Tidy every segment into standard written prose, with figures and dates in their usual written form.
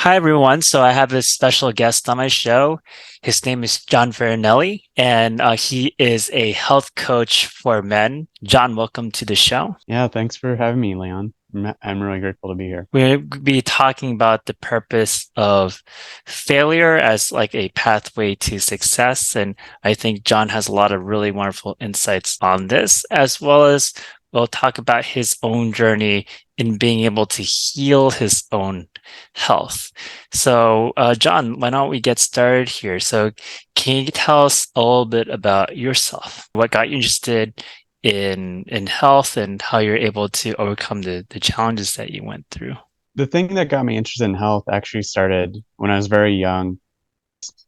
Hi, everyone. So I have a special guest on my show. His name is John Farinelli, and he is a health coach for men. John, welcome to the show. Yeah, thanks for having me, Leon. I'm really grateful to be here. We'll be talking about the purpose of failure as like a pathway to success. And I think John has a lot of really wonderful insights on this, as well as we'll talk about his own journey in being able to heal his own health. So, John, why don't we get started here? So, can you tell us a little bit about yourself? What got you interested in health and how you're able to overcome the challenges that you went through? The thing that got me interested in health actually started when I was very young,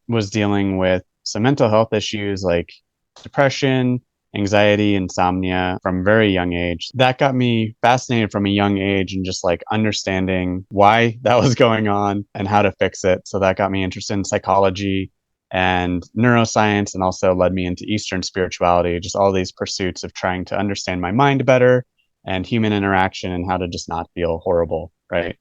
was dealing with some mental health issues like depression, anxiety, insomnia from a very young age. That got me fascinated from a young age and just like understanding why that was going on and how to fix it. So that got me interested in psychology and neuroscience and also led me into Eastern spirituality, just all these pursuits of trying to understand my mind better and human interaction and how to just not feel horrible, right?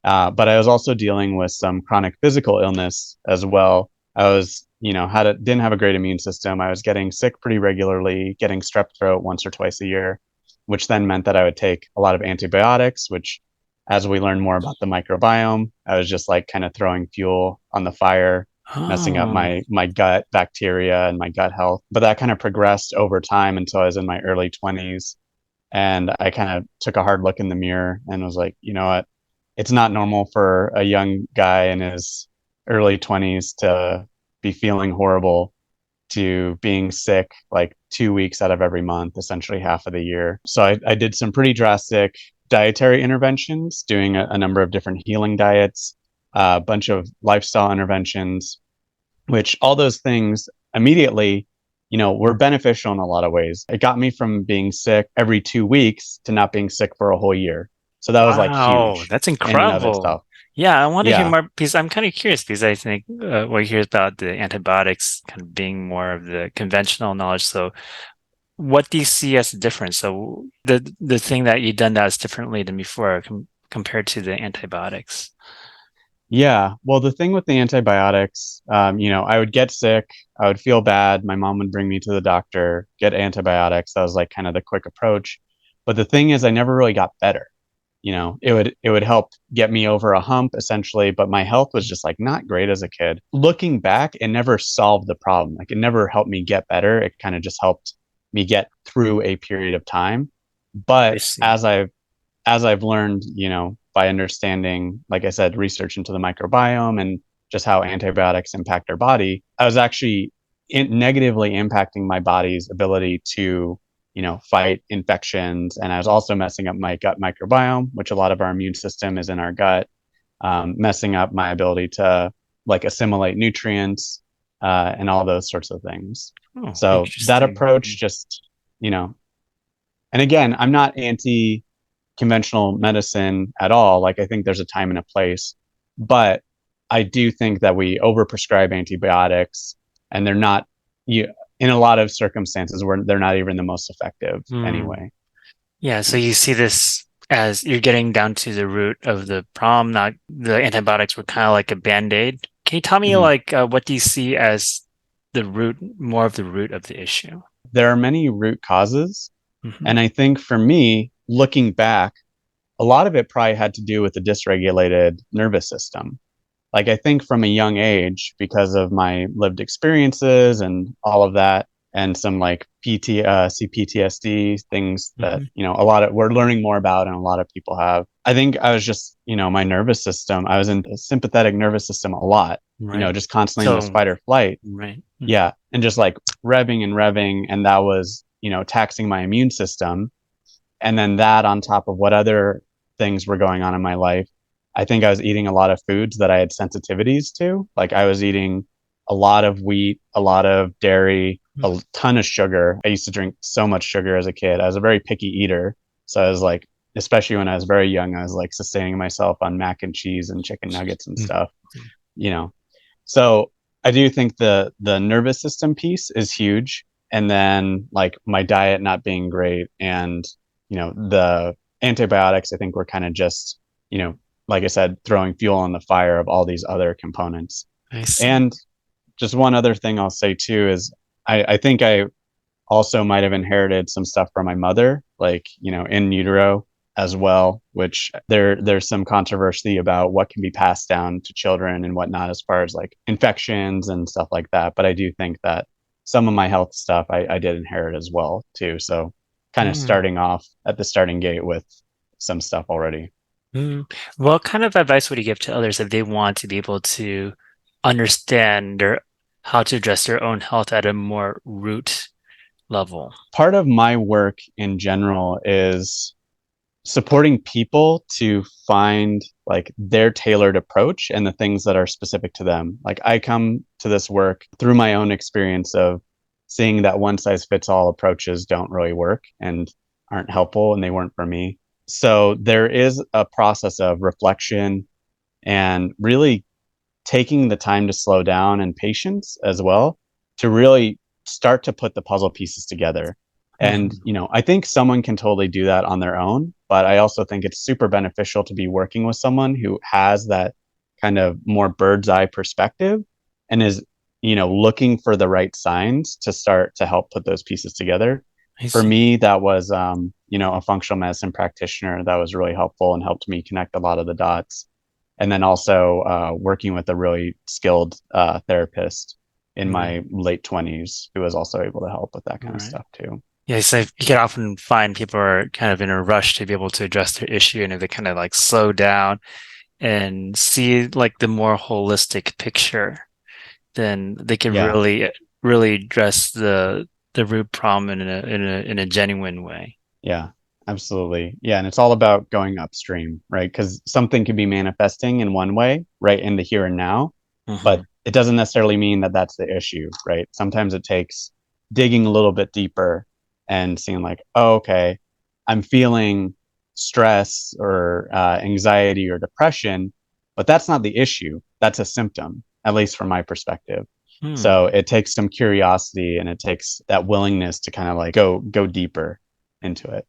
But I was also dealing with some chronic physical illness as well. I was, didn't have a great immune system. I was getting sick pretty regularly, getting strep throat once or twice a year, which then meant that I would take a lot of antibiotics, which as we learned more about the microbiome, I was just like kind of throwing fuel on the fire, messing up Oh, my gut bacteria and my gut health. But that kind of progressed over time until I was in my early 20s. And I kind of took a hard look in the mirror and was like, you know what? It's not normal for a young guy in his early 20s to be feeling horrible, to being sick like 2 weeks out of every month, essentially half of the year. So I did some pretty drastic dietary interventions, doing a number of different healing diets, a bunch of lifestyle interventions, which all those things immediately, were beneficial in a lot of ways. It got me from being sick every 2 weeks to not being sick for a whole year. So that was like wow, huge that's in and of incredible. itself. Yeah, I want to hear Yeah. more because I'm kind of curious because I think we hear about the antibiotics kind of being more of the conventional knowledge. So, what do you see as the difference? So, the thing that you've done that's differently than before compared to the antibiotics. Yeah. Well, the thing with the antibiotics, I would get sick, I would feel bad. My mom would bring me to the doctor, get antibiotics. That was like kind of the quick approach. But the thing is, I never really got better. It would help get me over a hump essentially, but my health was just like not great as a kid. Looking back, it never solved the problem. Like it never helped me get better. It kind of just helped me get through a period of time. I But see. as I've learned, by understanding, like I said, research into the microbiome and just how antibiotics impact our body, I was actually negatively impacting my body's ability to, fight infections. And I was also messing up my gut microbiome, which a lot of our immune system is in our gut, messing up my ability to like assimilate nutrients and all those sorts of things. Oh, So that interesting. approach just, you know, and again, I'm not anti conventional medicine at all. Like I think there's a time and a place, but I do think that we overprescribe antibiotics, and they're not you in a lot of circumstances where they're not even the most effective Hmm. anyway. Yeah, so you see this as you're getting down to the root of the problem, not the antibiotics were kind of like a band-aid. Can you tell me Mhm. like what do you see as the root, more of the root of the issue? There are many root causes, Hmm. and I think for me, looking back, a lot of it probably had to do with the dysregulated nervous system. Like I think from a young age, because of my lived experiences and all of that, and some like CPTSD things that Hmm. a lot of we're learning more about, and a lot of people have. I think I was just my nervous system. I was in the sympathetic nervous system a lot. Right. Just constantly in this So, fight or flight. right. Yeah, and just like revving and revving, and that was taxing my immune system, and then that on top of what other things were going on in my life. I think I was eating a lot of foods that I had sensitivities to. Like I was eating a lot of wheat, a lot of dairy, a ton of sugar. I used to drink so much sugar as a kid. I was a very picky eater. So I was like, especially when I was very young, I was like sustaining myself on mac and cheese and chicken nuggets and stuff, you know. So I do think the nervous system piece is huge. And then like my diet not being great and the antibiotics I think were kind of just, you know, like I said, throwing fuel on the fire of all these other components. I see. And just one other thing I'll say too is I think I also might have inherited some stuff from my mother, like, in utero as well, which there's some controversy about what can be passed down to children and whatnot as far as like infections and stuff like that. But I do think that some of my health stuff I did inherit as well too. So kind of Mm. starting off at the starting gate with some stuff already. Mm. What kind of advice would you give to others if they want to be able to understand or how to address their own health at a more root level? Part of my work in general is supporting people to find like their tailored approach and the things that are specific to them. Like I come to this work through my own experience of seeing that one size fits all approaches don't really work and aren't helpful, and they weren't for me. So there is a process of reflection and really taking the time to slow down and patience as well to really start to put the puzzle pieces together. And, Mhm. I think someone can totally do that on their own, but I also think it's super beneficial to be working with someone who has that kind of more bird's eye perspective and is, looking for the right signs to start to help put those pieces together. I For see. me, that was, a functional medicine practitioner that was really helpful and helped me connect a lot of the dots, and then also working with a really skilled therapist in Right. my late 20s who was also able to help with that kind of Right. stuff too. Yeah, so you can often find people are kind of in a rush to be able to address their issue, and if they kind of like slow down and see like the more holistic picture, then they can Yeah, really address the root problem in a genuine way. yeah, absolutely. Yeah, and it's all about going upstream, right? Because something could be manifesting in one way, right, in the here and now, but Hmm. it doesn't necessarily mean that that's the issue, right? Sometimes it takes digging a little bit deeper and seeing like, oh, okay, I'm feeling stress or anxiety or depression, but that's not the issue. That's a symptom, at least from my perspective. Hmm. So it takes some curiosity and it takes that willingness to kind of like go deeper into it,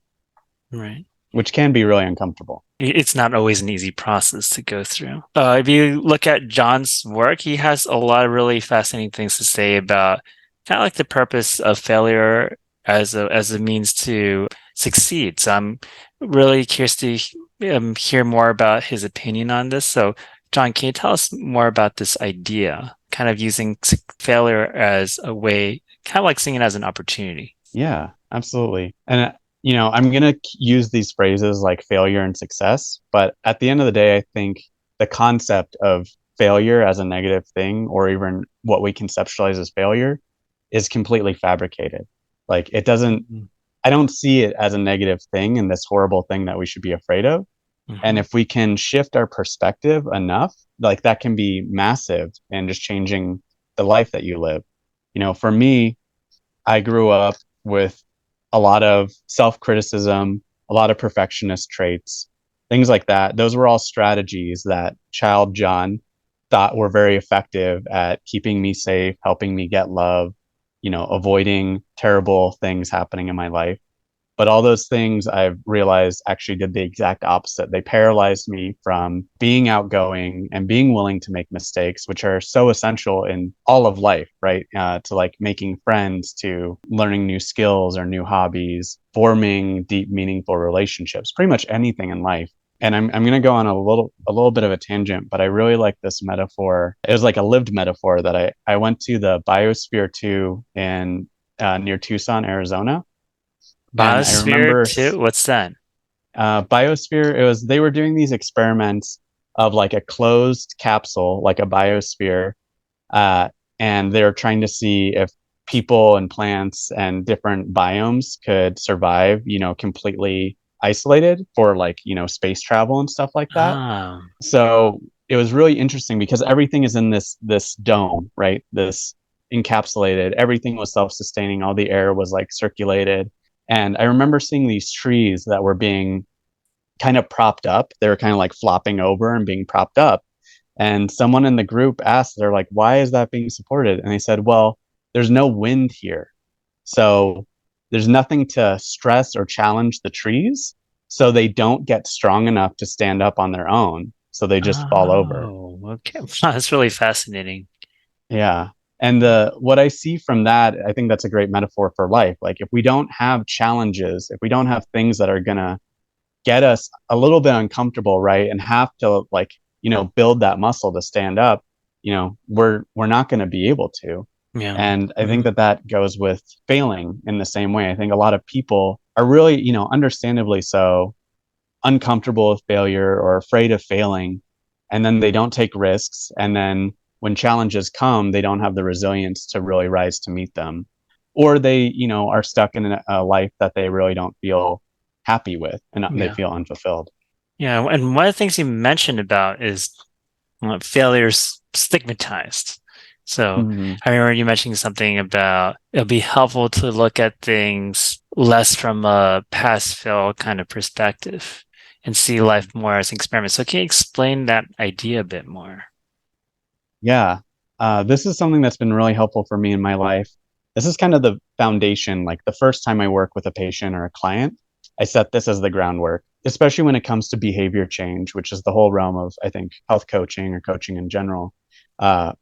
Right. which can be really uncomfortable. It's not always an easy process to go through. If you look at John's work, he has a lot of really fascinating things to say about kind of like the purpose of failure as a means to succeed. So I'm really curious to hear more about his opinion on this. So, John, can you tell us more about this idea, kind of using failure as a way, kind of like seeing it as an opportunity? Yeah, absolutely. And I'm going to use these phrases like failure and success, but at the end of the day, I think the concept of failure as a negative thing, or even what we conceptualize as failure, is completely fabricated. Like it doesn't, Mhm. I don't see it as a negative thing and this horrible thing that we should be afraid of. And Mhm. if we can shift our perspective enough, like that can be massive and just changing the life that you live. For me, I grew up with a lot of self criticism, a lot of perfectionist traits, things like that. Those were all strategies that child John thought were very effective at keeping me safe, helping me get love, avoiding terrible things happening in my life. But all those things I've realized actually did the exact opposite. They paralyzed me from being outgoing and being willing to make mistakes, which are so essential in all of life, right? To like making friends, to learning new skills or new hobbies, forming deep, meaningful relationships, pretty much anything in life. And I'm going to go on a little bit of a tangent, but I really like this metaphor. It was like a lived metaphor that I went to the Biosphere 2 in near Tucson, Arizona, and I Biosphere remember too? What's that? Biosphere, they were doing these experiments of like a closed capsule, like a biosphere, uh, and they're trying to see if people and plants and different biomes could survive, completely isolated for like, space travel and stuff like that. Ah. So it was really interesting because everything is in this dome, right? This encapsulated. Everything was self-sustaining. All the air was like circulated. And I remember seeing these trees that were being kind of propped up. They were kind of like flopping over and being propped up. And someone in the group asked, they're like, why is that being supported? And they said, well, there's no wind here. So there's nothing to stress or challenge the trees. So they don't get strong enough to stand up on their own. So they just fall over. Oh, okay. Wow, that's really fascinating. Yeah. And the what I see from that, I think that's a great metaphor for life. Like if we don't have challenges, if we don't have things that are gonna get us a little bit uncomfortable, right? And have to like, build that muscle to stand up, we're not going to be able to. Yeah. And I think Mhm. that goes with failing in the same way. I think a lot of people are really, understandably so, uncomfortable with failure or afraid of failing. And then they don't take risks. And then when challenges come, they don't have the resilience to really rise to meet them. Or they, are stuck in a life that they really don't feel happy with and they Yeah. feel unfulfilled. Yeah. And one of the things you mentioned about is failure's stigmatized. So Hmm. I remember you mentioning something about it'll be helpful to look at things less from a pass fail kind of perspective and see life more as an experiment. So can you explain that idea a bit more? Yeah. This is something that's been really helpful for me in my life. This is kind of the foundation. Like the first time I work with a patient or a client, I set this as the groundwork, especially when it comes to behavior change, which is the whole realm of, I think, health coaching or coaching in general. Uh,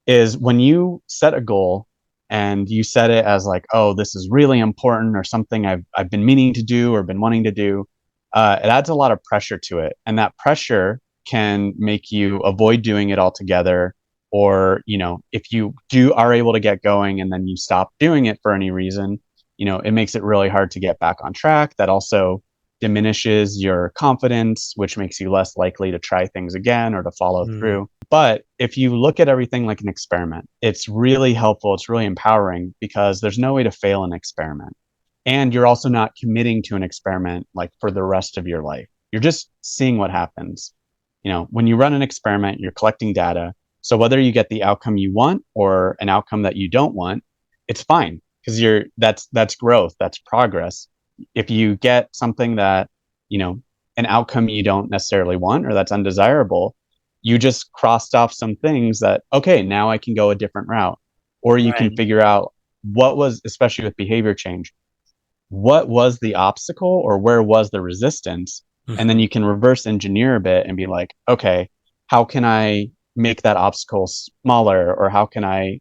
is when you set a goal and you set it as like, oh, this is really important or something I've been meaning to do or been wanting to do, it adds a lot of pressure to it. And that pressure can make you avoid doing it altogether. Or, if you are able to get going and then you stop doing it for any reason, it makes it really hard to get back on track. That also diminishes your confidence, which makes you less likely to try things again or to follow Mm, through. But if you look at everything like an experiment, it's really helpful. It's really empowering because there's no way to fail an experiment. And you're also not committing to an experiment like for the rest of your life. You're just seeing what happens. When you run an experiment, you're collecting data. So whether you get the outcome you want or an outcome that you don't want, it's fine because that's growth, that's progress. If you get something that, you know, an outcome you don't necessarily want or that's undesirable, you just crossed off some things that, okay, now I can go a different route. Or you can right. figure out what was, especially with behavior change, what was the obstacle or where was the resistance? And then Hmm. you can reverse engineer a bit and be like, okay, how can I make that obstacle smaller? Or how can I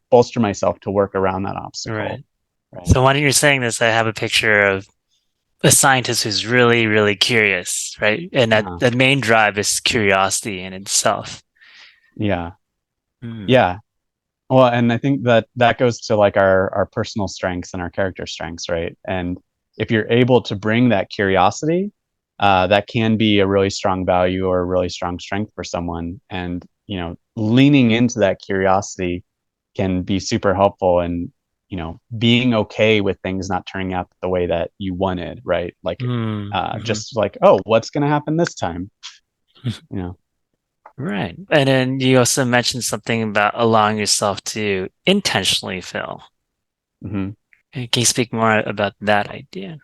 bolster myself to work around that obstacle? Right. Right. So when you're saying this, I have a picture of a scientist who's really, really curious, right? And that Uh-huh. the main drive is curiosity in itself. Yeah. Mm. Yeah. Well, and I think that that goes to like our personal strengths and our character strengths, right? And if you're able to bring that curiosity, that can be a really strong value or a really strong strength for someone. And leaning into that curiosity can be super helpful in being okay with things not turning out the way that you wanted, right? Like, Mm. Hmm. just like, oh, what's going to happen this time? You know. Right. And then you also mentioned something about allowing yourself to intentionally fail. Mhm. Can you speak more about that idea?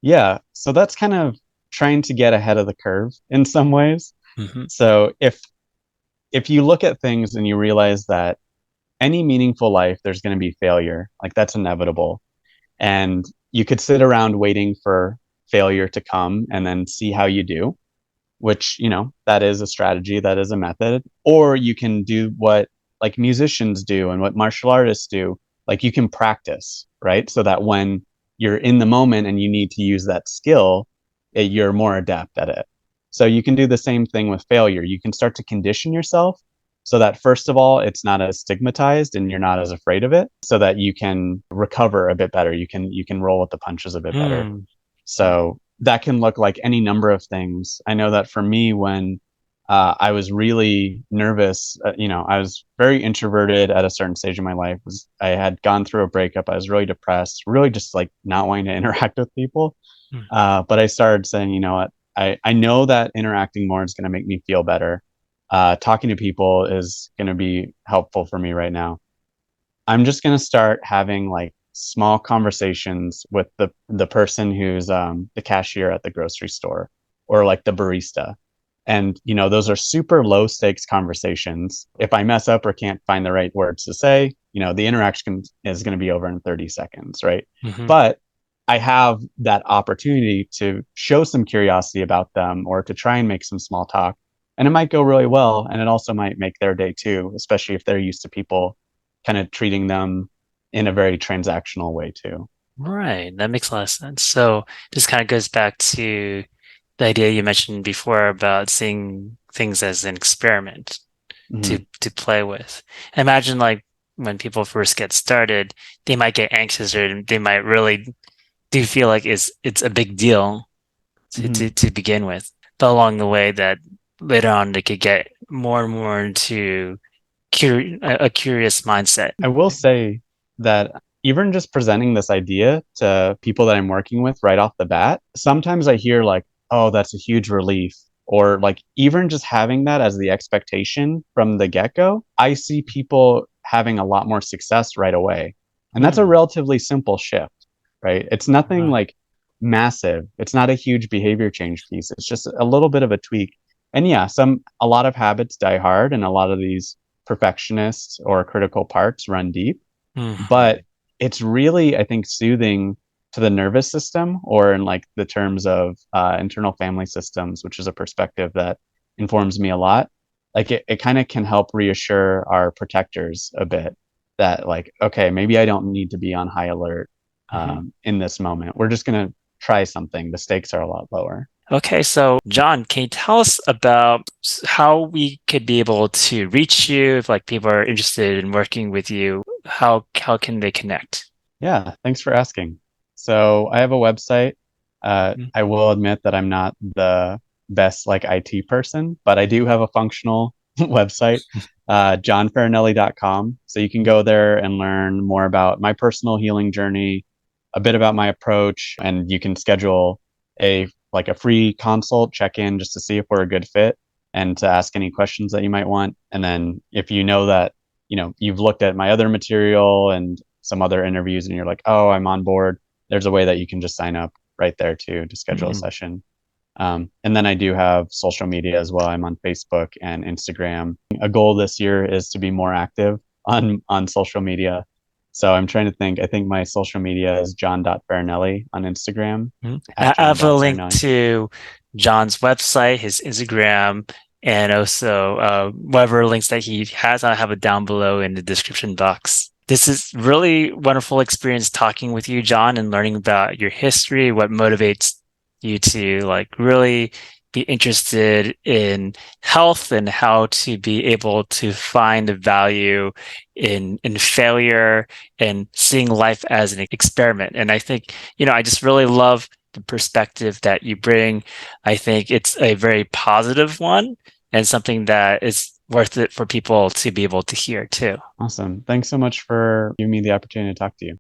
Yeah. So that's kind of trying to get ahead of the curve in some ways. Hmm. So if you look at things and you realize that any meaningful life, there's going to be failure, like that's inevitable. And you could sit around waiting for failure to come and then see how you do, which, that is a strategy, that is a method. Or you can do what like musicians do and what martial artists do. Like you can practice, right? So that when you're in the moment and you need to use that skill, you're more adept at it. So you can do the same thing with failure. You can start to condition yourself so that first of all, it's not as stigmatized and you're not as afraid of it, so that you can recover a bit better. You can roll with the punches a bit better. Mm. So that can look like any number of things. I know that for me, when I was really nervous, I was very introverted at a certain stage of my life. I had gone through a breakup. I was really depressed, really just like not wanting to interact with people. Mm. But I started saying, you know what, I know that interacting more is going to make me feel better. Talking to people is going to be helpful for me right now. I'm just gonna start having like small conversations with the person who's the cashier at the grocery store or like the barista. And those are super low stakes conversations. If I mess up or can't find the right words to say, the interaction is going to be over in 30 seconds, right? Hmm. But I have that opportunity to show some curiosity about them or to try and make some small talk. And it might go really well. And it also might make their day too, especially if they're used to people kind of treating them in a very transactional way too. Right. That makes a lot of sense. So this kind of goes back to the idea you mentioned before about seeing things as an experiment Hmm. to play with. Imagine like when people first get started, they might get anxious or they might really do feel like it's a big deal Hmm. to begin with. But along the way that later on they could get more and more into a curious mindset. I will say that even just presenting this idea to people that I'm working with right off the bat, sometimes I hear like, oh, that's a huge relief. Or like even just having that as the expectation from the get go, I see people having a lot more success right away. And that's a Hmm. relatively simple shift, right? It's nothing Right. like massive. It's not a huge behavior change piece. It's just a little bit of a tweak. And yeah, a lot of habits die hard and a lot of these perfectionists or critical parts run deep, Hmm. but it's really, I think, soothing to the nervous system, or in like the terms of internal family systems, which is a perspective that informs me a lot. Like it kind of can help reassure our protectors a bit that like, okay, maybe I don't need to be on high alert Hmm. in this moment. We're just going to try something. The stakes are a lot lower. Okay, so John, can you tell us about how we could be able to reach you if like people are interested in working with you? How can they connect? Yeah, thanks for asking. So I have a website. Mm. I will admit that I'm not the best like IT person, but I do have a functional website, johnfarinelli.com. So you can go there and learn more about my personal healing journey, a bit about my approach, and you can schedule a free consult check-in just to see if we're a good fit and to ask any questions that you might want. And then if you know that, you've looked at my other material and some other interviews and you're like, oh, I'm on board, there's a way that you can just sign up right there too to schedule a Mhm. session. And then I do have social media as well. I'm on Facebook and Instagram. A goal this year is to be more active on social media. So I'm trying to think. I think my social media is john.farinelli on Instagram, Mhm. at I have a link john.farinelli. to John's website, his Instagram, and also whatever links that he has. I have it down below in the description box. This is really wonderful experience talking with you, John, and learning about your history, what motivates you to like really be interested in health and how to be able to find the value in failure and seeing life as an experiment. And I think I just really love the perspective that you bring. I think it's a very positive one and something that is worth it for people to be able to hear too. Awesome. Thanks so much for giving me the opportunity to talk to you.